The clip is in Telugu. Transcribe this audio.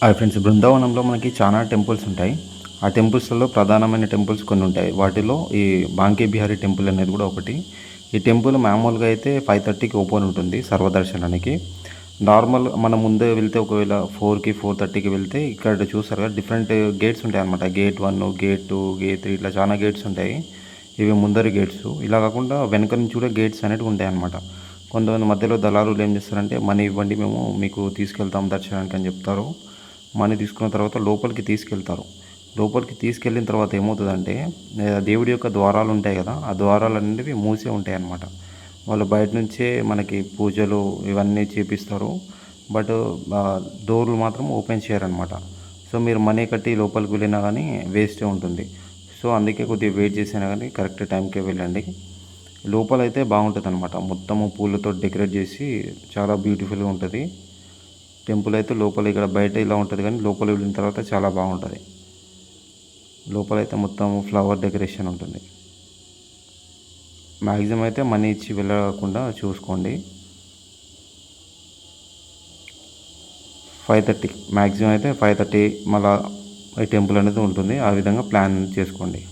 హాయ్ ఫ్రెండ్స్, బృందావనంలో మనకి చాలా టెంపుల్స్ ఉంటాయి. ఆ టెంపుల్స్‌లో ప్రధానమైన టెంపుల్స్ కొన్ని ఉంటాయి. వాటిలో ఈ బాంకే బిహారీ టెంపుల్ అనేది కూడా ఒకటి. ఈ టెంపుల్ మామూలుగా అయితే 5:30కి ఓపెన్ ఉంటుంది సర్వదర్శనానికి. నార్మల్ మనం ముందే వెళ్తే ఒకవేళ 4కి, 4:30కి వెళ్తే ఇక్కడ చూస్తారు కదా, డిఫరెంట్ గేట్స్ ఉంటాయన్నమాట. గేట్ 1, గేట్ 2, గేట్ 3 ఇట్లా చాలా గేట్స్ ఉంటాయి. ఇవి ముందరి గేట్స్. ఇలా కాకుండా వెనక నుంచి కూడా గేట్స్ అనేటివి ఉంటాయన్నమాట. కొంతమంది మధ్యలో దళారులు ఏం చేస్తారంటే, మనీ ఇవ్వండి, మేము మీకు తీసుకెళ్తాం దర్శనానికి అని చెప్తారు. మనీ తీసుకున్న తర్వాత లోపలికి తీసుకెళ్తారు. లోపలికి తీసుకెళ్ళిన తర్వాత ఏమవుతుందంటే, దేవుడి యొక్క ద్వారాలు ఉంటాయి కదా, ఆ ద్వారాలు అనేవి మూసే ఉంటాయి అన్నమాట. వాళ్ళు బయట నుంచే మనకి పూజలు ఇవన్నీ చేపిస్తారు. బట్ డోర్లు మాత్రం ఓపెన్ చేయరనమాట. సో మీరు మనీ కట్టి లోపలికి వెళ్ళినా కానీ వేస్టే ఉంటుంది. సో అందుకే కొద్దిగా వెయిట్ చేసినా కానీ కరెక్ట్ టైంకే వెళ్ళండి. లోపలైతే బాగుంటుంది అనమాట. మొత్తము పూలతో డెకరేట్ చేసి చాలా బ్యూటిఫుల్గా ఉంటుంది. టెంపుల్ అయితే లోపల ఇక్కడ బయట ఇలా ఉంటుంది, కానీ లోపల వెళ్ళిన తర్వాత చాలా బాగుంటుంది. లోపలైతే మొత్తం ఫ్లవర్ డెకరేషన్ ఉంటుంది. మ్యాక్సిమం అయితే మనీ ఇచ్చి వెళ్ళకుండా చూసుకోండి. 5:30 మ్యాక్సిమం అయితే 5:30 మళ్ళీ ఈ టెంపుల్ అనేది ఉంటుంది. ఆ విధంగా ప్లాన్ చేసుకోండి.